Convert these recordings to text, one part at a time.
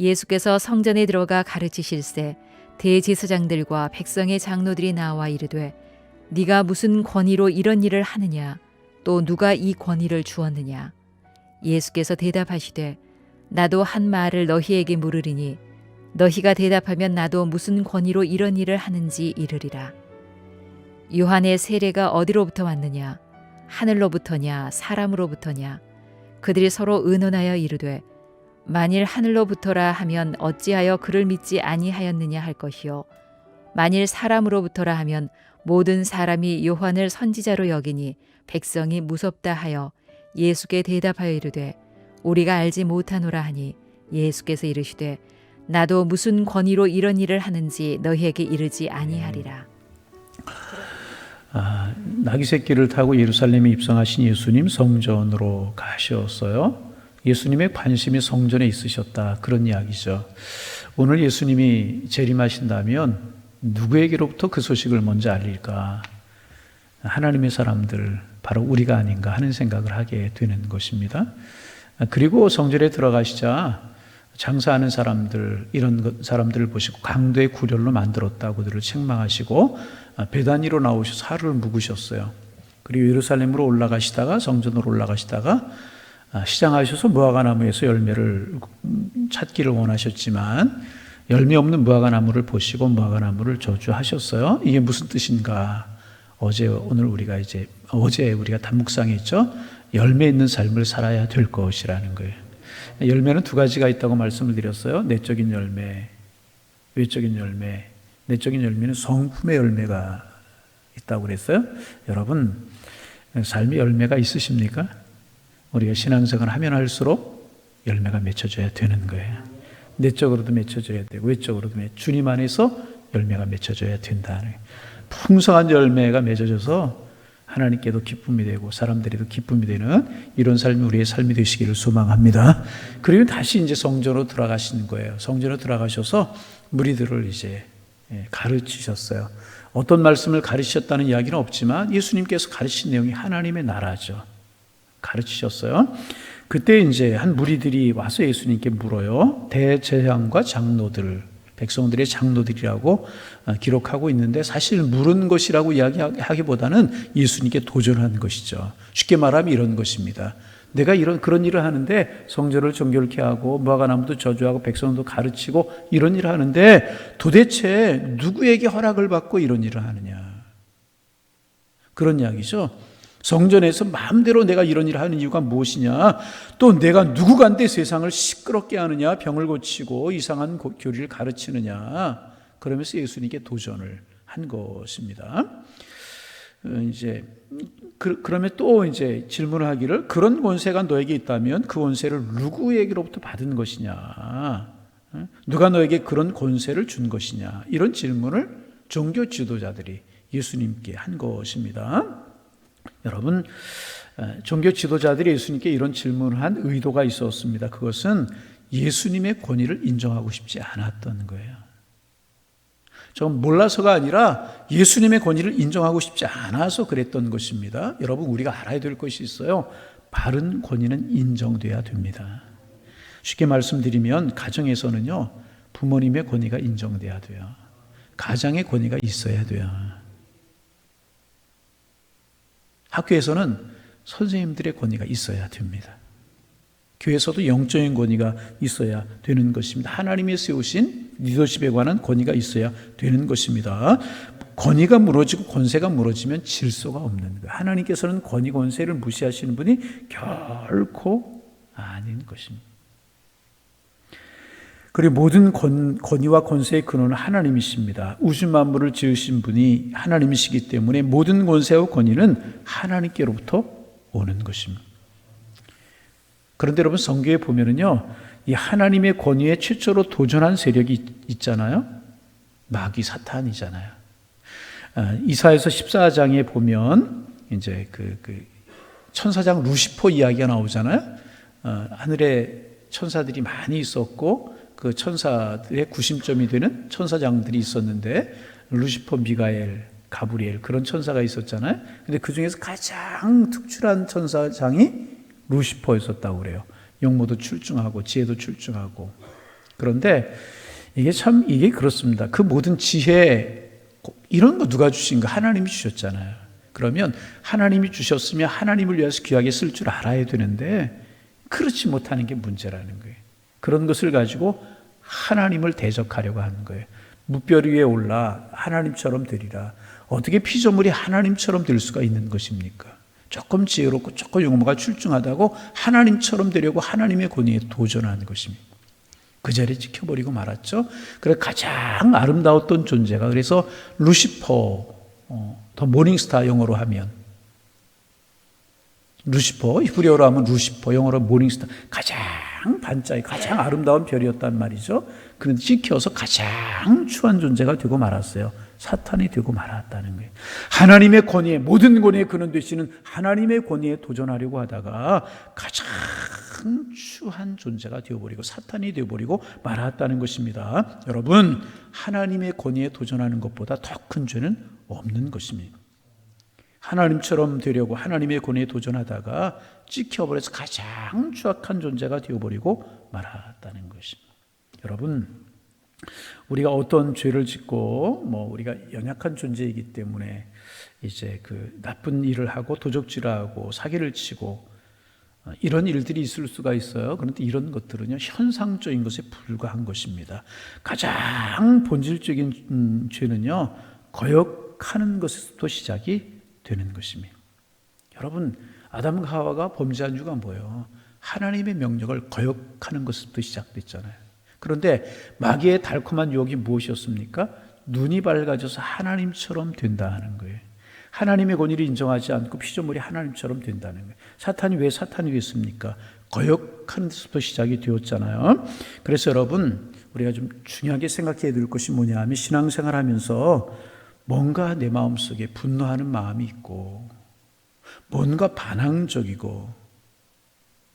예수께서 성전에 들어가 가르치실세 대제사장들과 백성의 장로들이 나와 이르되 네가 무슨 권위로 이런 일을 하느냐 또 누가 이 권위를 주었느냐. 예수께서 대답하시되 나도 한 말을 너희에게 물으리니 너희가 대답하면 나도 무슨 권위로 이런 일을 하는지 이르리라. 요한의 세례가 어디로부터 왔느냐 하늘로부터냐 사람으로부터냐. 그들이 서로 의논하여 이르되 만일 하늘로부터라 하면 어찌하여 그를 믿지 아니하였느냐 할 것이요 만일 사람으로부터라 하면 모든 사람이 요한을 선지자로 여기니 백성이 무섭다 하여 예수께 대답하여 이르되 우리가 알지 못하노라 하니 예수께서 이르시되 나도 무슨 권위로 이런 일을 하는지 너희에게 이르지 아니하리라. 나귀 새끼를 타고 예루살렘에 입성하신 예수님 성전으로 가셨어요. 예수님의 관심이 성전에 있으셨다, 그런 이야기죠. 오늘 예수님이 재림하신다면 누구에게로부터 그 소식을 먼저 알릴까? 하나님의 사람들, 바로 우리가 아닌가 하는 생각을 하게 되는 것입니다. 그리고 성전에 들어가시자 장사하는 사람들, 이런 사람들을 보시고 강도의 구렬로 만들었다고 그들을 책망하시고 베다니로 나오셔서 하루를 묵으셨어요. 그리고 예루살렘으로 올라가시다가, 성전으로 올라가시다가 시장하셔서 무화과나무에서 열매를 찾기를 원하셨지만 열매 없는 무화과나무를 보시고 무화과나무를 저주하셨어요. 이게 무슨 뜻인가? 어제 우리가 단묵상했죠. 열매 있는 삶을 살아야 될 것이라는 거예요. 열매는 두 가지가 있다고 말씀을 드렸어요. 내적인 열매, 외적인 열매. 내적인 열매는 성품의 열매가 있다고 그랬어요. 여러분, 삶의 열매가 있으십니까? 우리가 신앙생활을 하면 할수록 열매가 맺혀져야 되는 거예요. 내적으로도 맺혀져야 되고 외적으로도 주님 안에서 열매가 맺혀져야 된다는 거예요. 풍성한 열매가 맺어져서 하나님께도 기쁨이 되고 사람들에도 기쁨이 되는 이런 삶이 우리의 삶이 되시기를 소망합니다. 그리고 다시 이제 성전으로 들어가시는 거예요. 성전으로 들어가셔서 무리들을 이제 가르치셨어요. 어떤 말씀을 가르치셨다는 이야기는 없지만 예수님께서 가르친 내용이 하나님의 나라죠. 가르치셨어요. 그때 이제 한 무리들이 와서 예수님께 물어요. 대제사장과 장로들, 백성들의 장로들이라고 기록하고 있는데 사실 물은 것이라고 이야기하기보다는 예수님께 도전한 것이죠. 쉽게 말하면 이런 것입니다. 내가 그런 일을 하는데 성전을 정결케 하고 무화과나무도 저주하고 백성도 가르치고 이런 일을 하는데 도대체 누구에게 허락을 받고 이런 일을 하느냐. 그런 이야기죠. 성전에서 마음대로 내가 이런 일을 하는 이유가 무엇이냐? 또 내가 누구간데 세상을 시끄럽게 하느냐? 병을 고치고 이상한 교리를 가르치느냐? 그러면서 예수님께 도전을 한 것입니다. 그러면 또 이제 질문을 하기를 그런 권세가 너에게 있다면 그 권세를 누구에게로부터 받은 것이냐? 누가 너에게 그런 권세를 준 것이냐? 이런 질문을 종교 지도자들이 예수님께 한 것입니다. 여러분, 종교 지도자들이 예수님께 이런 질문을 한 의도가 있었습니다. 그것은 예수님의 권위를 인정하고 싶지 않았던 거예요. 좀 몰라서가 아니라 예수님의 권위를 인정하고 싶지 않아서 그랬던 것입니다. 여러분, 우리가 알아야 될 것이 있어요. 바른 권위는 인정돼야 됩니다. 쉽게 말씀드리면 가정에서는요, 부모님의 권위가 인정돼야 돼요. 가장의 권위가 있어야 돼요. 학교에서는 선생님들의 권위가 있어야 됩니다. 교회에서도 영적인 권위가 있어야 되는 것입니다. 하나님이 세우신 리더십에 관한 권위가 있어야 되는 것입니다. 권위가 무너지고 권세가 무너지면 질서가 없는 거예요. 하나님께서는 권위 권세를 무시하시는 분이 결코 아닌 것입니다. 그리고 모든 권위와 권세의 근원은 하나님이십니다. 우주 만물을 지으신 분이 하나님이시기 때문에 모든 권세와 권위는 하나님께로부터 오는 것입니다. 그런데 여러분, 성경에 보면은요, 이 하나님의 권위에 최초로 도전한 세력이 있잖아요. 마귀 사탄이잖아요. 이사야서 14장에 보면 이제 그 천사장 루시퍼 이야기가 나오잖아요. 하늘에 천사들이 많이 있었고 그 천사들의 구심점이 되는 천사장들이 있었는데 루시퍼, 미가엘, 가브리엘 그런 천사가 있었잖아요. 근데 그 중에서 가장 특출한 천사장이 루시퍼였었다고 그래요. 용모도 출중하고 지혜도 출중하고 그런데 이게 그렇습니다. 그 모든 지혜, 이런 거 누가 주신 거? 하나님이 주셨잖아요. 그러면 하나님이 주셨으면 하나님을 위해서 귀하게 쓸 줄 알아야 되는데 그렇지 못하는 게 문제라는 거예요. 그런 것을 가지고 하나님을 대적하려고 하는 거예요. 무별 위에 올라 하나님처럼 되리라. 어떻게 피조물이 하나님처럼 될 수가 있는 것입니까? 조금 지혜롭고 조금 용모가 출중하다고 하나님처럼 되려고 하나님의 권위에 도전하는 것입니다. 그 자리에 지켜버리고 말았죠. 그래서 가장 아름다웠던 존재가, 그래서 루시퍼, 더 모닝스타 영어로 하면 루시퍼, 히브리어로 하면 루시퍼, 영어로 모닝스타, 가장 반짝이, 가장 아름다운 별이었단 말이죠. 그런데 찍혀서 가장 추한 존재가 되고 말았어요. 사탄이 되고 말았다는 거예요. 하나님의 권위에, 모든 권위에 근원 되시는 하나님의 권위에 도전하려고 하다가 가장 추한 존재가 되어버리고 사탄이 되어버리고 말았다는 것입니다. 여러분, 하나님의 권위에 도전하는 것보다 더 큰 죄는 없는 것입니다. 하나님처럼 되려고 하나님의 권위에 도전하다가 찍혀버려서 가장 추악한 존재가 되어버리고 말았다는 것입니다. 여러분, 우리가 어떤 죄를 짓고 우리가 연약한 존재이기 때문에 이제 그 나쁜 일을 하고 도적질을 하고 사기를 치고 이런 일들이 있을 수가 있어요. 그런데 이런 것들은요, 현상적인 것에 불과한 것입니다. 가장 본질적인 죄는요, 거역하는 것에서부터 시작이 되는 것입니다. 여러분, 아담과 하와가 범죄한 이유가 뭐예요? 하나님의 명령을 거역하는 것부터 시작됐잖아요. 그런데 마귀의 달콤한 유혹이 무엇이었습니까? 눈이 밝아져서 하나님처럼 된다는 거예요. 하나님의 권위를 인정하지 않고 피조물이 하나님처럼 된다는 거예요. 사탄이 왜 사탄이 됐습니까? 거역하는 데서부터 시작이 되었잖아요. 그래서 여러분, 우리가 좀 중요하게 생각해야 될 것이 뭐냐 하면, 신앙생활하면서 뭔가 내 마음속에 분노하는 마음이 있고, 뭔가 반항적이고,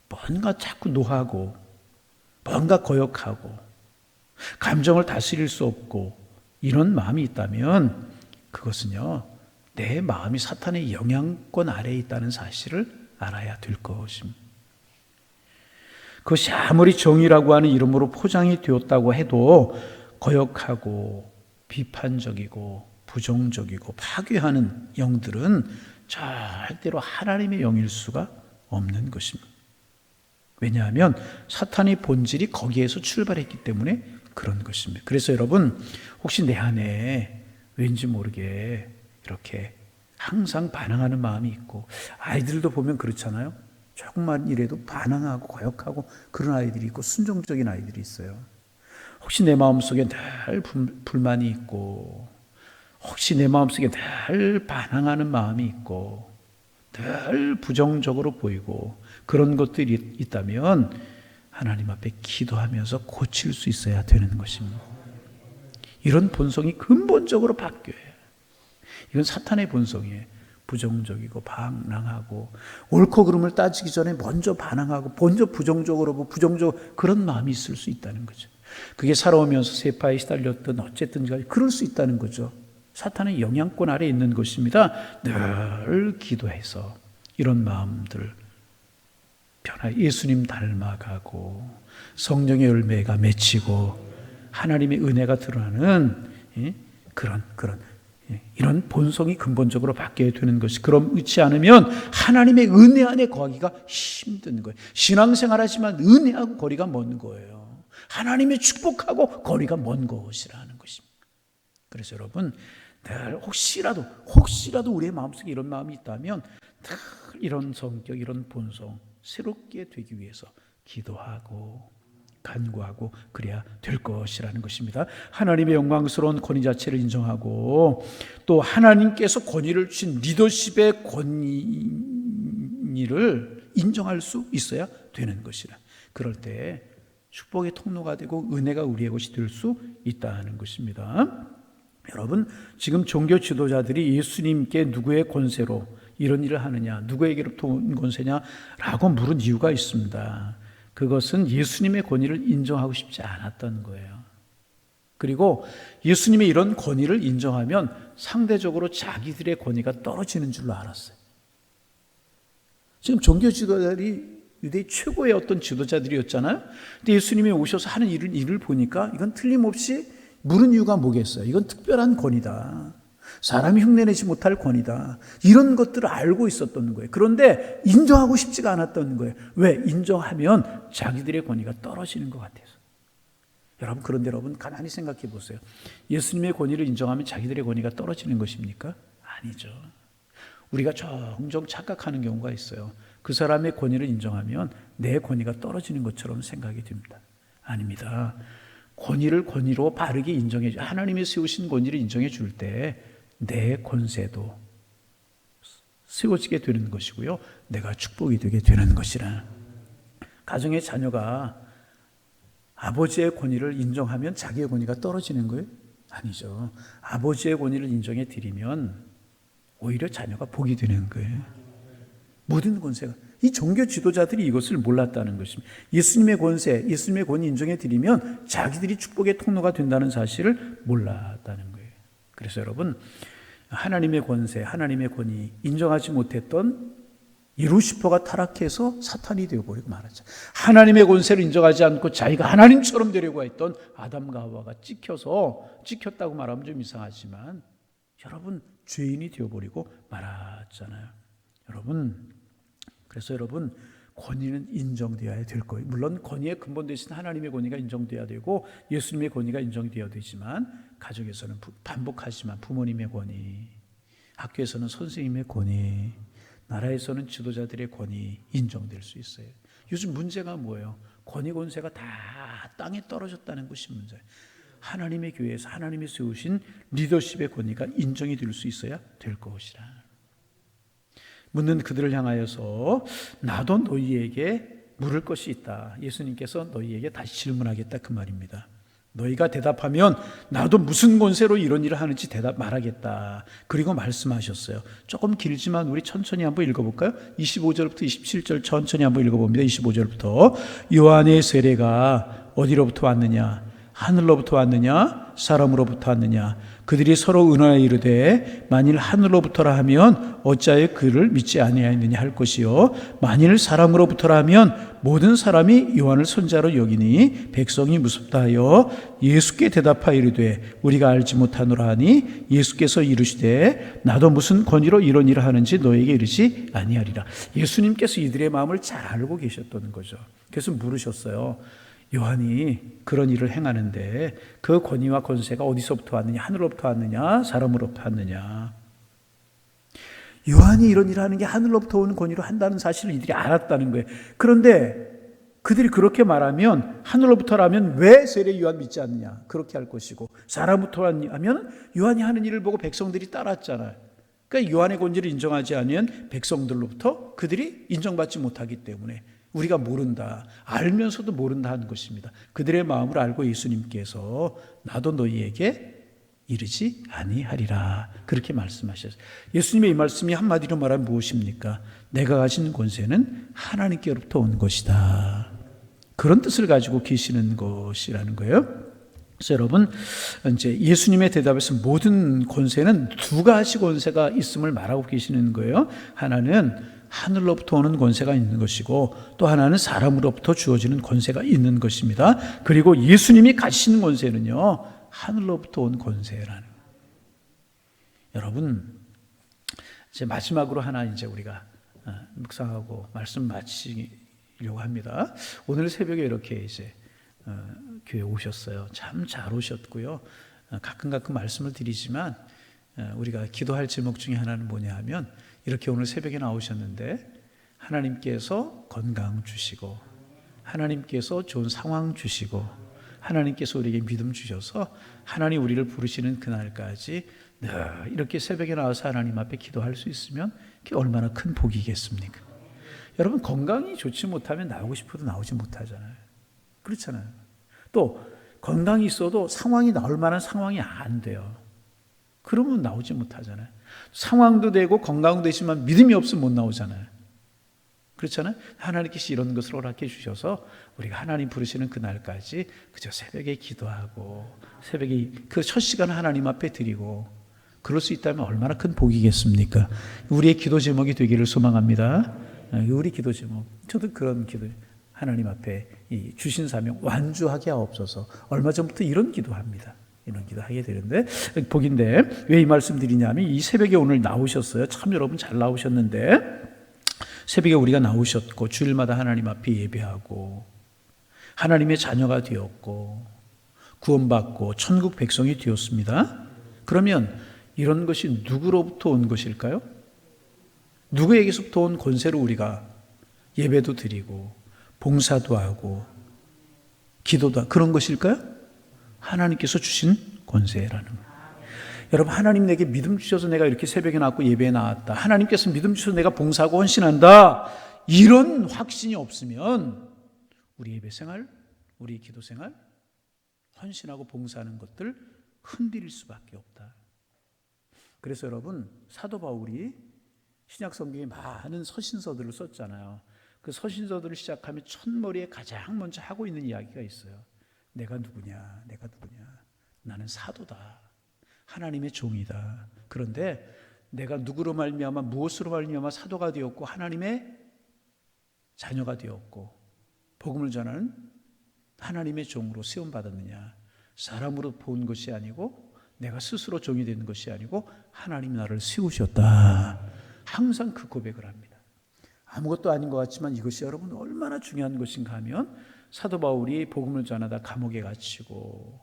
뭔가 자꾸 노하고, 뭔가 거역하고, 감정을 다스릴 수 없고, 이런 마음이 있다면 그것은요, 내 마음이 사탄의 영향권 아래에 있다는 사실을 알아야 될 것입니다. 그것이 아무리 정의라고 하는 이름으로 포장이 되었다고 해도 거역하고 비판적이고 부정적이고 파괴하는 영들은 절대로 하나님의 영일 수가 없는 것입니다. 왜냐하면 사탄의 본질이 거기에서 출발했기 때문에 그런 것입니다. 그래서 여러분, 혹시 내 안에 왠지 모르게 이렇게 항상 반항하는 마음이 있고, 아이들도 보면 그렇잖아요. 조금만 이래도 반항하고 거역하고 그런 아이들이 있고 순종적인 아이들이 있어요. 혹시 내 마음속에 늘 불만이 있고, 혹시 내 마음속에 늘 반항하는 마음이 있고, 늘 부정적으로 보이고 그런 것들이 있다면 하나님 앞에 기도하면서 고칠 수 있어야 되는 것입니다. 이런 본성이 근본적으로 바뀌어야 해요. 이건 사탄의 본성이에요. 부정적이고 반항하고, 옳고 그름을 따지기 전에 먼저 반항하고 먼저 부정적으로 보고 부정적 그런 마음이 있을 수 있다는 거죠. 그게 살아오면서 세파에 시달렸던 어쨌든 그럴 수 있다는 거죠. 사탄의 영향권 아래에 있는 것입니다. 늘 기도해서 이런 마음들을 예수님 닮아가고 성령의 열매가 맺히고 하나님의 은혜가 드러나는 그런 이런 본성이 근본적으로 바뀌어야 되는 것이, 그럼 그렇지 않으면 하나님의 은혜 안에 거하기가 힘든 거예요. 신앙생활하지만 은혜하고 거리가 먼 거예요. 하나님의 축복하고 거리가 먼 것이라는 것입니다. 그래서 여러분, 늘 혹시라도 우리의 마음속에 이런 마음이 있다면 늘 이런 성격, 이런 본성 새롭게 되기 위해서 기도하고 간구하고 그래야 될 것이라는 것입니다. 하나님의 영광스러운 권위 자체를 인정하고, 또 하나님께서 권위를 주신 리더십의 권위를 인정할 수 있어야 되는 것이라. 그럴 때 축복의 통로가 되고 은혜가 우리의 것이 될 수 있다는 것입니다. 여러분, 지금 종교 지도자들이 예수님께 누구의 권세로 이런 일을 하느냐, 누구에게로부터 온 권세냐라고 물은 이유가 있습니다. 그것은 예수님의 권위를 인정하고 싶지 않았던 거예요. 그리고 예수님의 이런 권위를 인정하면 상대적으로 자기들의 권위가 떨어지는 줄로 알았어요. 지금 종교 지도자들이 유대의 최고의 어떤 지도자들이었잖아요. 근데 예수님이 오셔서 하는 일을 보니까 이건 틀림없이 물은 이유가 뭐겠어요? 이건 특별한 권위다. 사람이 흉내내지 못할 권위다. 이런 것들을 알고 있었던 거예요. 그런데 인정하고 싶지가 않았던 거예요. 왜? 인정하면 자기들의 권위가 떨어지는 것 같아서. 여러분, 그런데 여러분 가만히 생각해 보세요. 예수님의 권위를 인정하면 자기들의 권위가 떨어지는 것입니까? 아니죠. 우리가 종종 착각하는 경우가 있어요. 그 사람의 권위를 인정하면 내 권위가 떨어지는 것처럼 생각이 됩니다. 아닙니다. 권위를 권위로 바르게 인정해 줘. 하나님이 세우신 권위를 인정해 줄 때 내 권세도 세워지게 되는 것이고요. 내가 축복이 되게 되는 것이라. 가정의 자녀가 아버지의 권위를 인정하면 자기의 권위가 떨어지는 거예요? 아니죠. 아버지의 권위를 인정해 드리면 오히려 자녀가 복이 되는 거예요. 모든 권세가. 이 종교 지도자들이 이것을 몰랐다는 것입니다. 예수님의 권세, 예수님의 권위 인정해 드리면 자기들이 축복의 통로가 된다는 사실을 몰랐다는 거예요. 그래서 여러분, 하나님의 권세, 하나님의 권위 인정하지 못했던 루시퍼가 타락해서 사탄이 되어버리고 말았죠. 하나님의 권세를 인정하지 않고 자기가 하나님처럼 되려고 했던 아담과 하와가 찍혔다고 말하면 좀 이상하지만 여러분, 죄인이 되어버리고 말았잖아요. 그래서 여러분, 권위는 인정되어야 될 거예요. 물론 권위의 근본 대신 하나님의 권위가 인정되어야 되고 예수님의 권위가 인정되어야 되지만 가족에서는 반복하지만 부모님의 권위, 학교에서는 선생님의 권위, 나라에서는 지도자들의 권위 인정될 수 있어요. 요즘 문제가 뭐예요? 권위 권세가 다 땅에 떨어졌다는 것이 문제예요. 하나님의 교회에서 하나님이 세우신 리더십의 권위가 인정이 될 수 있어야 될 것이라. 묻는 그들을 향하여서 나도 너희에게 물을 것이 있다. 예수님께서 너희에게 다시 질문하겠다 그 말입니다. 너희가 대답하면 나도 무슨 권세로 이런 일을 하는지 말하겠다. 그리고 말씀하셨어요. 조금 길지만 우리 천천히 한번 읽어볼까요? 25절부터 27절 천천히 한번 읽어봅니다. 25절부터 요한의 세례가 어디로부터 왔느냐? 하늘로부터 왔느냐? 사람으로부터 왔느냐? 그들이 서로 의논하여 이르되 만일 하늘로부터라 하면 어찌하여 그를 믿지 아니하였느냐 할 것이요 만일 사람으로부터라 하면 모든 사람이 요한을 선자로 여기니 백성이 무섭다 하여 예수께 대답하여 이르되 우리가 알지 못하노라 하니 예수께서 이르시되 나도 무슨 권위로 이런 일을 하는지 너에게 이르지 아니하리라. 예수님께서 이들의 마음을 잘 알고 계셨던 거죠. 그래서 물으셨어요. 요한이 그런 일을 행하는데 그 권위와 권세가 어디서부터 왔느냐? 하늘로부터 왔느냐? 사람으로부터 왔느냐? 요한이 이런 일을 하는 게 하늘로부터 온 권위로 한다는 사실을 이들이 알았다는 거예요. 그런데 그들이 그렇게 말하면 하늘로부터라면 왜 세례 요한 믿지 않느냐? 그렇게 할 것이고 사람부터 하면 요한이 하는 일을 보고 백성들이 따랐잖아요. 그러니까 요한의 권위를 인정하지 않으면 백성들로부터 그들이 인정받지 못하기 때문에 우리가 모른다, 알면서도 모른다 하는 것입니다. 그들의 마음을 알고 예수님께서 나도 너희에게 이르지 아니하리라 그렇게 말씀하셨어요. 예수님의 이 말씀이 한마디로 말하면 무엇입니까? 내가 가진 권세는 하나님께로부터 온 것이다. 그런 뜻을 가지고 계시는 것이라는 거예요. 그래서 여러분, 이제 예수님의 대답에서 모든 권세는 두 가지 권세가 있음을 말하고 계시는 거예요. 하나는 하늘로부터 오는 권세가 있는 것이고 또 하나는 사람으로부터 주어지는 권세가 있는 것입니다. 그리고 예수님이 가지시는 권세는요, 하늘로부터 온 권세라는 거예요. 여러분, 이제 마지막으로 하나 이제 우리가 묵상하고 말씀 마치려고 합니다. 오늘 새벽에 이렇게 이제 교회 오셨어요. 참 잘 오셨고요. 가끔 말씀을 드리지만 우리가 기도할 제목 중에 하나는 뭐냐 하면 이렇게 오늘 새벽에 나오셨는데 하나님께서 건강 주시고 하나님께서 좋은 상황 주시고 하나님께서 우리에게 믿음 주셔서 하나님 우리를 부르시는 그날까지 이렇게 새벽에 나와서 하나님 앞에 기도할 수 있으면 그게 얼마나 큰 복이겠습니까? 여러분, 건강이 좋지 못하면 나오고 싶어도 나오지 못하잖아요. 그렇잖아요. 또 건강이 있어도 상황이 나올 만한 상황이 안 돼요. 그러면 나오지 못하잖아요. 상황도 되고 건강도 되지만 믿음이 없으면 못 나오잖아요. 그렇잖아요. 하나님께서 이런 것을 허락해 주셔서 우리가 하나님 부르시는 그날까지 그저 새벽에 기도하고 새벽에 그 첫 시간을 하나님 앞에 드리고 그럴 수 있다면 얼마나 큰 복이겠습니까? 우리의 기도 제목이 되기를 소망합니다. 우리 기도 제목, 저도 그런 기도, 하나님 앞에 이 주신 사명 완주하게 하옵소서. 얼마 전부터 이런 기도합니다. 이런 기도 하게 되는데, 복인데 왜 이 말씀 드리냐면, 이 새벽에 오늘 나오셨어요. 참 여러분 잘 나오셨는데, 새벽에 우리가 나오셨고 주일마다 하나님 앞에 예배하고 하나님의 자녀가 되었고 구원받고 천국 백성이 되었습니다. 그러면 이런 것이 누구로부터 온 것일까요? 누구에게서부터 온 권세로 우리가 예배도 드리고 봉사도 하고 기도도 하고 그런 것일까요? 하나님께서 주신 권세라는 거예요. 여러분, 하나님 내게 믿음 주셔서 내가 이렇게 새벽에 나왔고 예배에 나왔다. 하나님께서 믿음 주셔서 내가 봉사하고 헌신한다. 이런 확신이 없으면 우리 예배 생활, 우리 기도 생활, 헌신하고 봉사하는 것들 흔들릴 수밖에 없다. 그래서 여러분, 사도 바울이 신약 성경에 많은 서신서들을 썼잖아요. 그 서신서들을 시작하면 첫머리에 가장 먼저 하고 있는 이야기가 있어요. 내가 누구냐, 내가 누구냐. 나는 사도다. 하나님의 종이다. 그런데 내가 누구로 말미암아 무엇으로 말미암아 사도가 되었고 하나님의 자녀가 되었고 복음을 전하는 하나님의 종으로 세움받았느냐. 사람으로 본 것이 아니고 내가 스스로 종이 되는 것이 아니고 하나님 나를 세우셨다. 항상 그 고백을 합니다. 아무것도 아닌 것 같지만 이것이 여러분 얼마나 중요한 것인가 하면, 사도 바울이 복음을 전하다 감옥에 갇히고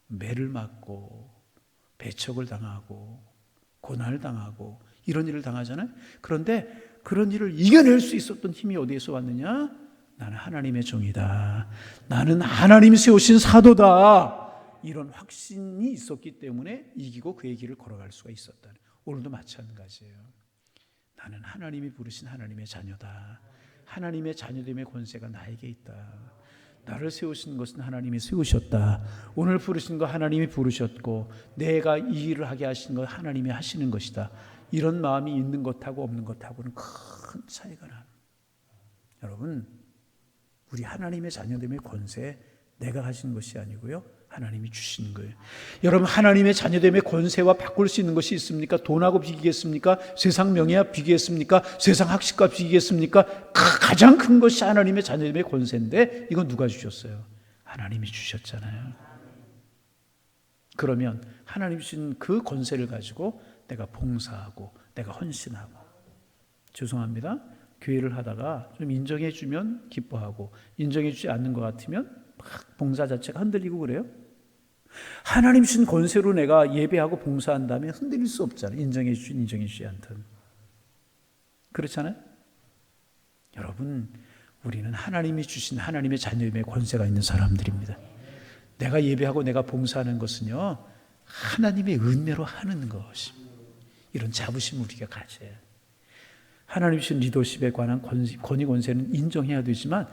매를 맞고 배척을 당하고 고난을 당하고 이런 일을 당하잖아요. 그런데 그런 일을 이겨낼 수 있었던 힘이 어디에서 왔느냐? 나는 하나님의 종이다. 나는 하나님이 세우신 사도다. 이런 확신이 있었기 때문에 이기고 그의 길을 걸어갈 수가 있었다. 오늘도 마찬가지예요. 나는 하나님이 부르신 하나님의 자녀다. 하나님의 자녀됨의 권세가 나에게 있다. 나를 세우신 것은 하나님이 세우셨다. 오늘 부르신 거 하나님이 부르셨고 내가 이 일을 하게 하신 거 하나님이 하시는 것이다. 이런 마음이 있는 것하고 없는 것하고는 큰 차이가 납니다. 여러분, 우리 하나님의 자녀됨의 권세 내가 가진 것이 아니고요, 하나님이 주신 거예요. 여러분, 하나님의 자녀됨의 권세와 바꿀 수 있는 것이 있습니까? 돈하고 비기겠습니까? 세상 명예와 비기겠습니까? 세상 학식과 비기겠습니까? 가장 큰 것이 하나님의 자녀됨의 권세인데 이건 누가 주셨어요? 하나님이 주셨잖아요. 그러면 하나님이 주신 그 권세를 가지고 내가 봉사하고 내가 헌신하고, 죄송합니다, 교회를 하다가 좀 인정해 주면 기뻐하고 인정해 주지 않는 것 같으면 막 봉사 자체가 흔들리고 그래요. 하나님 주신 권세로 내가 예배하고 봉사한다면 흔들릴 수 없잖아요. 인정해 주든 인정해 주지 않든. 그렇잖아요. 여러분, 우리는 하나님이 주신 하나님의 자녀임의 권세가 있는 사람들입니다. 내가 예배하고 내가 봉사하는 것은요, 하나님의 은혜로 하는 것입니다. 이런 자부심을 우리가 가져야 해요. 하나님 주신 리더십에 관한 권위 권세는 인정해야 되지만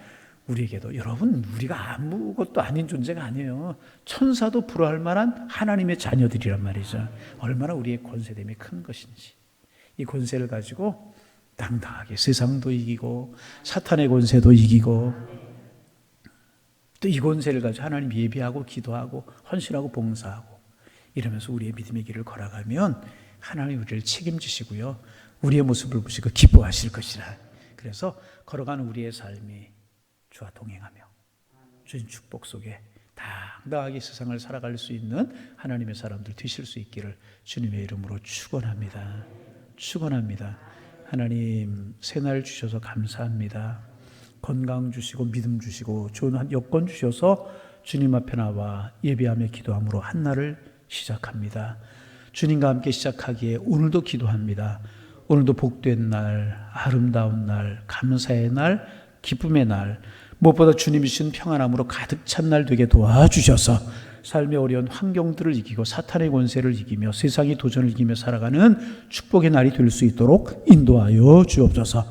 우리에게도, 여러분, 우리가 아무것도 아닌 존재가 아니에요. 천사도 불허할 만한 하나님의 자녀들이란 말이죠. 얼마나 우리의 권세됨이 큰 것인지. 이 권세를 가지고 당당하게 세상도 이기고 사탄의 권세도 이기고, 또 이 권세를 가지고 하나님 예배하고 기도하고 헌신하고 봉사하고 이러면서 우리의 믿음의 길을 걸어가면 하나님 우리를 책임지시고요, 우리의 모습을 보시고 기뻐하실 것이라. 그래서 걸어가는 우리의 삶이 주와 동행하며 주신 축복 속에 당당하게 세상을 살아갈 수 있는 하나님의 사람들 되실 수 있기를 주님의 이름으로 축원합니다. 축원합니다. 하나님, 새날 주셔서 감사합니다. 건강 주시고 믿음 주시고 좋은 여건 주셔서 주님 앞에 나와 예배하며 기도함으로 한 날을 시작합니다. 주님과 함께 시작하기에 오늘도 기도합니다. 오늘도 복된 날, 아름다운 날, 감사의 날, 기쁨의 날, 무엇보다 주님이 주신 평안함으로 가득 찬 날 되게 도와주셔서 삶의 어려운 환경들을 이기고 사탄의 권세를 이기며 세상의 도전을 이기며 살아가는 축복의 날이 될 수 있도록 인도하여 주옵소서.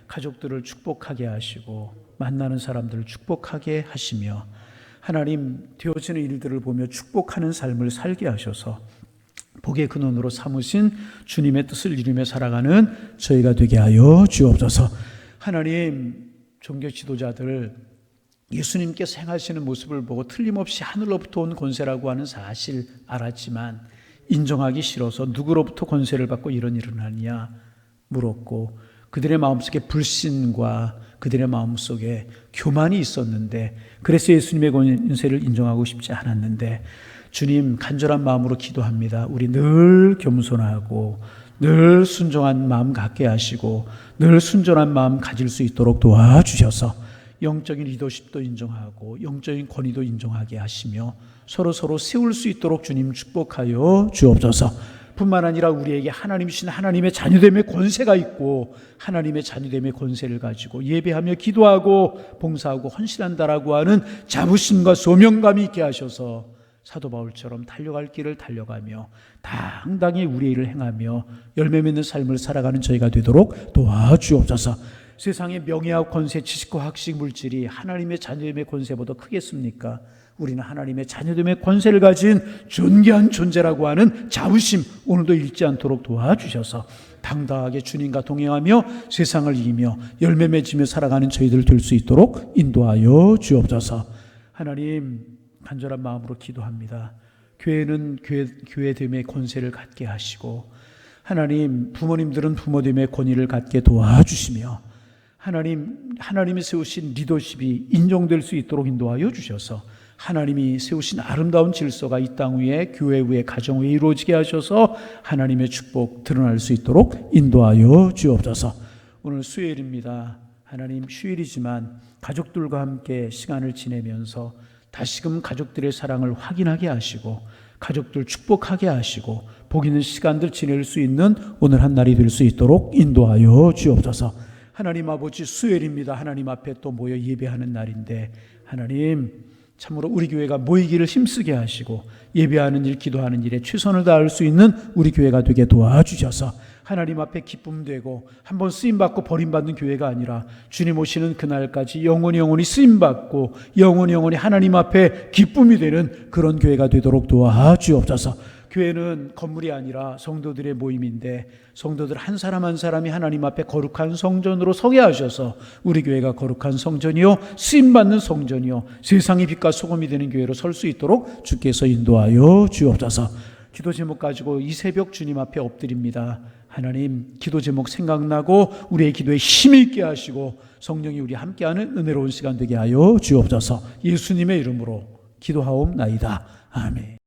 가족들을 축복하게 하시고 만나는 사람들을 축복하게 하시며 하나님 되어지는 일들을 보며 축복하는 삶을 살게 하셔서 복의 근원으로 삼으신 주님의 뜻을 이루며 살아가는 저희가 되게 하여 주옵소서. 하나님, 종교 지도자들 예수님께서 행하시는 모습을 보고 틀림없이 하늘로부터 온 권세라고 하는 사실 알았지만 인정하기 싫어서 누구로부터 권세를 받고 이런 일을 하느냐 물었고, 그들의 마음속에 불신과 그들의 마음속에 교만이 있었는데, 그래서 예수님의 권세를 인정하고 싶지 않았는데, 주님 간절한 마음으로 기도합니다. 우리 늘 겸손하고 늘 순종한 마음 갖게 하시고 늘 순전한 마음 가질 수 있도록 도와주셔서 영적인 리더십도 인정하고 영적인 권위도 인정하게 하시며 서로 세울 수 있도록 주님 축복하여 주옵소서. 뿐만 아니라 우리에게 하나님이신 하나님의 자녀됨의 권세가 있고 하나님의 자녀됨의 권세를 가지고 예배하며 기도하고 봉사하고 헌신한다라고 하는 자부심과 소명감이 있게 하셔서 사도 바울처럼 달려갈 길을 달려가며 당당히 우리의 일을 행하며 열매 맺는 삶을 살아가는 저희가 되도록 도와주옵소서. 세상의 명예와 권세, 지식과 학식, 물질이 하나님의 자녀됨의 권세보다 크겠습니까? 우리는 하나님의 자녀됨의 권세를 가진 존귀한 존재라고 하는 자부심 오늘도 잃지 않도록 도와주셔서 당당하게 주님과 동행하며 세상을 이기며 열매 맺으며 살아가는 저희들 될 수 있도록 인도하여 주옵소서. 하나님 간절한 마음으로 기도합니다. 교회는 교회됨의 권세를 갖게 하시고 하나님 부모님들은 부모됨의 권위를 갖게 도와주시며 하나님이 세우신 리더십이 인정될 수 있도록 인도하여 주셔서 하나님이 세우신 아름다운 질서가 이 땅 위에 교회 위에 가정 위에 이루어지게 하셔서 하나님의 축복 드러날 수 있도록 인도하여 주옵소서. 오늘 수요일입니다. 하나님 휴일이지만 가족들과 함께 시간을 지내면서 다시금 가족들의 사랑을 확인하게 하시고 가족들 축복하게 하시고 복 있는 시간들 지낼 수 있는 오늘 한 날이 될 수 있도록 인도하여 주옵소서. 하나님 아버지 수요일입니다. 하나님 앞에 또 모여 예배하는 날인데 하나님 참으로 우리 교회가 모이기를 힘쓰게 하시고 예배하는 일, 기도하는 일에 최선을 다할 수 있는 우리 교회가 되게 도와주셔서 하나님 앞에 기쁨되고 한번 쓰임받고 버림받는 교회가 아니라 주님 오시는 그날까지 영원히 쓰임받고 영원히 하나님 앞에 기쁨이 되는 그런 교회가 되도록 도와주옵소서. 교회는 건물이 아니라 성도들의 모임인데 성도들 한 사람 한 사람이 하나님 앞에 거룩한 성전으로 서게 하셔서 우리 교회가 거룩한 성전이요 쓰임받는 성전이요 세상의 빛과 소금이 되는 교회로 설 수 있도록 주께서 인도하여 주옵소서. 기도 제목 가지고 이 새벽 주님 앞에 엎드립니다. 하나님 기도 제목 생각나고 우리의 기도에 힘이 있게 하시고 성령이 우리 함께하는 은혜로운 시간 되게 하여 주옵소서. 예수님의 이름으로 기도하옵나이다. 아멘.